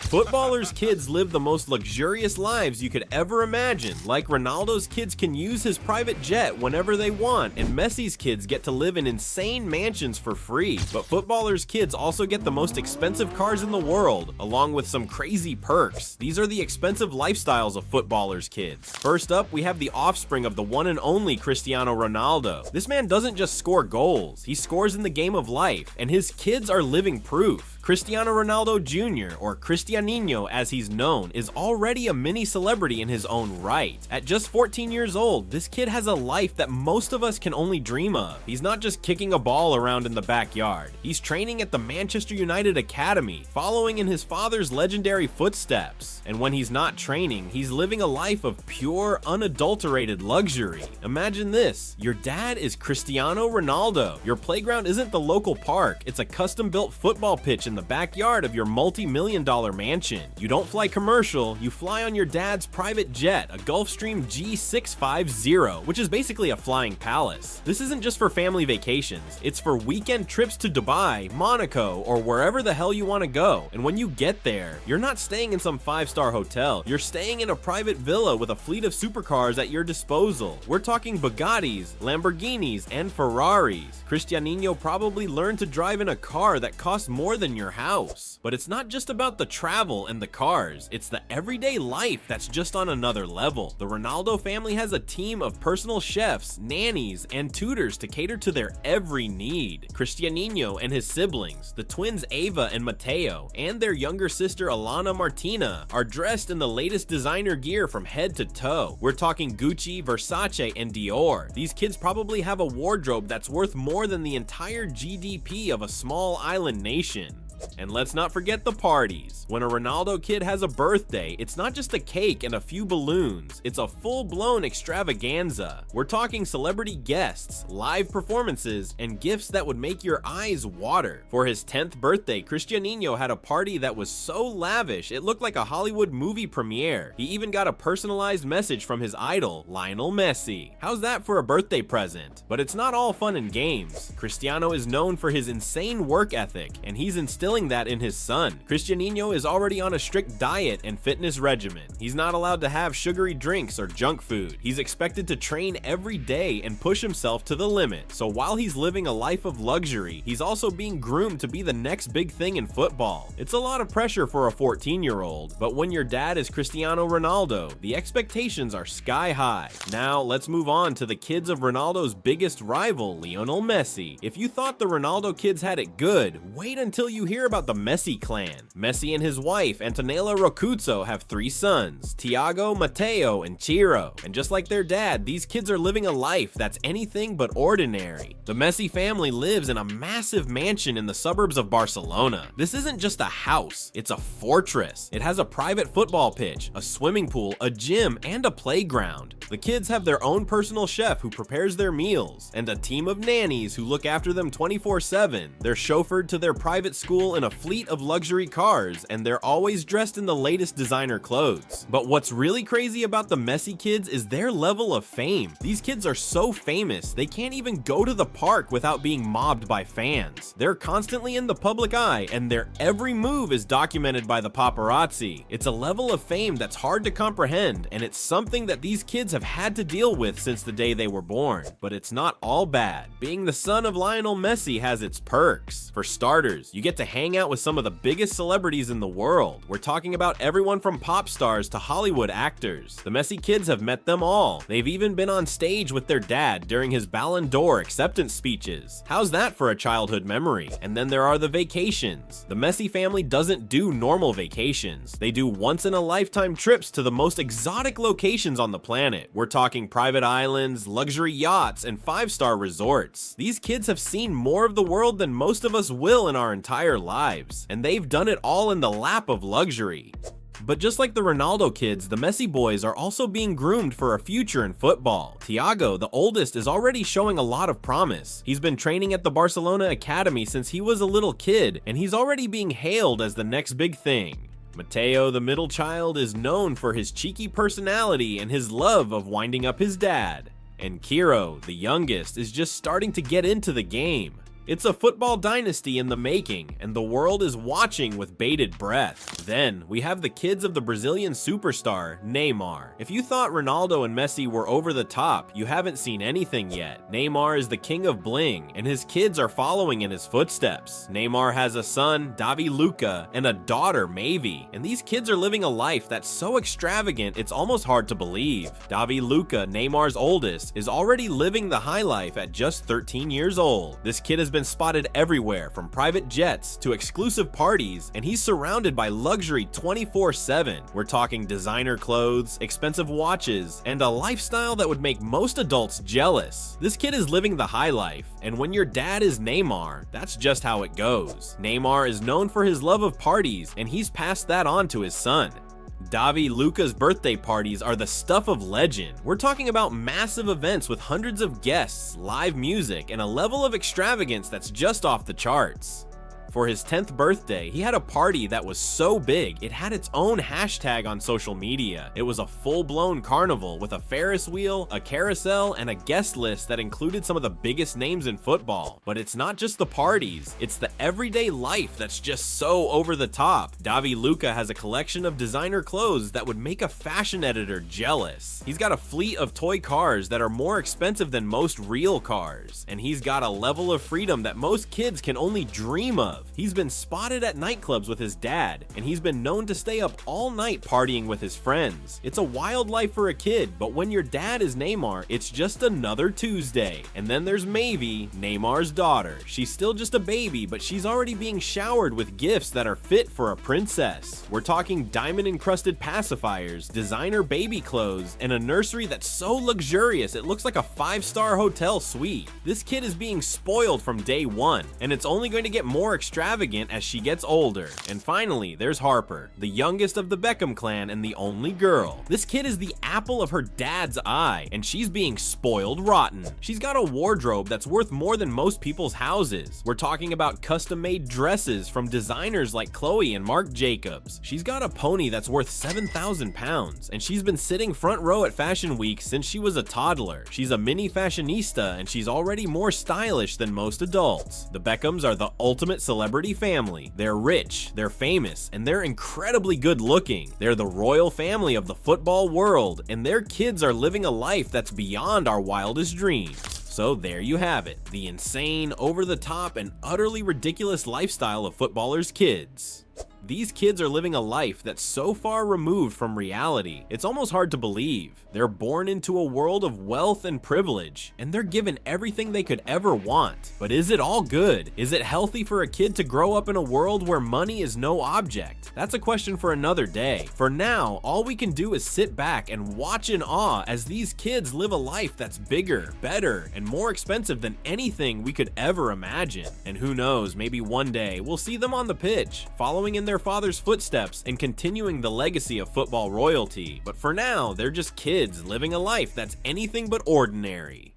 Footballers' kids live the most luxurious lives you could ever imagine. Like Ronaldo's kids can use his private jet whenever they want, and Messi's kids get to live in insane mansions for free. But footballers' kids also get the most expensive cars in the world, along with some crazy perks. These are the expensive lifestyles of footballers' kids. First up, we have the offspring of the one and only Cristiano Ronaldo. This man doesn't just score goals, he scores in the game of life, and his kids are living proof. Cristiano Ronaldo Jr., or Cristianinho as he's known, is already a mini celebrity in his own right. At just 14 years old, this kid has a life that most of us can only dream of. He's not just kicking a ball around in the backyard. He's training at the Manchester United Academy, following in his father's legendary footsteps. And when he's not training, he's living a life of pure, unadulterated luxury. Imagine this: your dad is Cristiano Ronaldo. Your playground isn't the local park, it's a custom-built football pitch in the backyard of your multi-million-dollar mansion. You don't fly commercial, you fly on your dad's private jet, a Gulfstream G650, which is basically a flying palace. This isn't just for family vacations, it's for weekend trips to Dubai, Monaco, or wherever the hell you want to go. And when you get there, you're not staying in some 5-star hotel, you're staying in a private villa with a fleet of supercars at your disposal. We're talking Bugattis, Lamborghinis, and Ferraris. Cristianinho probably learned to drive in a car that costs more than your house. But it's not just about the travel and the cars, it's the everyday life that's just on another level. The Ronaldo family has a team of personal chefs, nannies, and tutors to cater to their every need. Cristianinho and his siblings, the twins Ava and Matteo, and their younger sister Alana Martina, are dressed in the latest designer gear from head to toe. We're talking Gucci, Versace, and Dior. These kids probably have a wardrobe that's worth more than the entire GDP of a small island nation. And let's not forget the parties. When a Ronaldo kid has a birthday, it's not just a cake and a few balloons, it's a full-blown extravaganza. We're talking celebrity guests, live performances, and gifts that would make your eyes water. For his 10th birthday, Cristianinho had a party that was so lavish it looked like a Hollywood movie premiere. He even got a personalized message from his idol, Lionel Messi. How's that for a birthday present? But it's not all fun and games. Cristiano is known for his insane work ethic, and he's instilling that in his son. Cristianinho is already on a strict diet and fitness regimen. He's not allowed to have sugary drinks or junk food. He's expected to train every day and push himself to the limit. So while he's living a life of luxury, he's also being groomed to be the next big thing in football. It's a lot of pressure for a 14-year-old, but when your dad is Cristiano Ronaldo, the expectations are sky high. Now let's move on to the kids of Ronaldo's biggest rival, Lionel Messi. If you thought the Ronaldo kids had it good, wait until you hear about the Messi clan. Messi and his wife, Antonella Roccuzzo, have 3 sons, Tiago, Matteo, and Ciro. And just like their dad, these kids are living a life that's anything but ordinary. The Messi family lives in a massive mansion in the suburbs of Barcelona. This isn't just a house, it's a fortress. It has a private football pitch, a swimming pool, a gym, and a playground. The kids have their own personal chef who prepares their meals, and a team of nannies who look after them 24/7. They're chauffeured to their private school in a fleet of luxury cars, and they're always dressed in the latest designer clothes. But what's really crazy about the Messi kids is their level of fame. These kids are so famous, they can't even go to the park without being mobbed by fans. They're constantly in the public eye, and their every move is documented by the paparazzi. It's a level of fame that's hard to comprehend, and it's something that these kids have had to deal with since the day they were born. But it's not all bad. Being the son of Lionel Messi has its perks. For starters, you get to hang out with some of the biggest celebrities in the world. We're talking about everyone from pop stars to Hollywood actors. The Messi kids have met them all. They've even been on stage with their dad during his Ballon d'Or acceptance speeches. How's that for a childhood memory? And then there are the vacations. The Messi family doesn't do normal vacations. They do once-in-a-lifetime trips to the most exotic locations on the planet. We're talking private islands, luxury yachts, and 5-star resorts. These kids have seen more of the world than most of us will in our entire lives, and they've done it all in the lap of luxury. But just like the Ronaldo kids, the Messi boys are also being groomed for a future in football. Tiago, the oldest, is already showing a lot of promise. He's been training at the Barcelona Academy since he was a little kid, and he's already being hailed as the next big thing. Matteo, the middle child, is known for his cheeky personality and his love of winding up his dad. And Ciro, the youngest, is just starting to get into the game. It's a football dynasty in the making, and the world is watching with bated breath. Then, we have the kids of the Brazilian superstar, Neymar. If you thought Ronaldo and Messi were over the top, you haven't seen anything yet. Neymar is the king of bling, and his kids are following in his footsteps. Neymar has a son, Davi Luca, and a daughter, Mavi, and these kids are living a life that's so extravagant it's almost hard to believe. Davi Luca, Neymar's oldest, is already living the high life at just 13 years old. This kid has been spotted everywhere, from private jets to exclusive parties, and he's surrounded by luxury 24/7. We're talking designer clothes, expensive watches, and a lifestyle that would make most adults jealous. This kid is living the high life, and when your dad is Neymar, that's just how it goes. Neymar is known for his love of parties, and he's passed that on to his son. Davi Luca's birthday parties are the stuff of legend. We're talking about massive events with hundreds of guests, live music, and a level of extravagance that's just off the charts. For his 10th birthday, he had a party that was so big, it had its own hashtag on social media. It was a full-blown carnival with a Ferris wheel, a carousel, and a guest list that included some of the biggest names in football. But it's not just the parties, it's the everyday life that's just so over the top. Davi Luca has a collection of designer clothes that would make a fashion editor jealous. He's got a fleet of toy cars that are more expensive than most real cars. And he's got a level of freedom that most kids can only dream of. He's been spotted at nightclubs with his dad, and he's been known to stay up all night partying with his friends. It's a wild life for a kid, but when your dad is Neymar, it's just another Tuesday. And then there's Mavi, Neymar's daughter. She's still just a baby, but she's already being showered with gifts that are fit for a princess. We're talking diamond-encrusted pacifiers, designer baby clothes, and a nursery that's so luxurious it looks like a 5-star hotel suite. This kid is being spoiled from day one, and it's only going to get more extravagant as she gets older. And finally, there's Harper, the youngest of the Beckham clan and the only girl. This kid is the apple of her dad's eye, and she's being spoiled rotten. She's got a wardrobe that's worth more than most people's houses. We're talking about custom-made dresses from designers like Chloe and Marc Jacobs. She's got a pony that's worth 7,000 pounds, and she's been sitting front row at Fashion Week since she was a toddler. She's a mini fashionista, and she's already more stylish than most adults. The Beckhams are the ultimate celebrity family. They're rich, they're famous, and they're incredibly good looking. They're the royal family of the football world, and their kids are living a life that's beyond our wildest dreams. So there you have it, the insane, over-the-top, and utterly ridiculous lifestyle of footballers' kids. These kids are living a life that's so far removed from reality, it's almost hard to believe. They're born into a world of wealth and privilege, and they're given everything they could ever want. But is it all good? Is it healthy for a kid to grow up in a world where money is no object? That's a question for another day. For now, all we can do is sit back and watch in awe as these kids live a life that's bigger, better, and more expensive than anything we could ever imagine. And who knows, maybe one day we'll see them on the pitch, following in their father's footsteps and continuing the legacy of football royalty. But for now, they're just kids living a life that's anything but ordinary.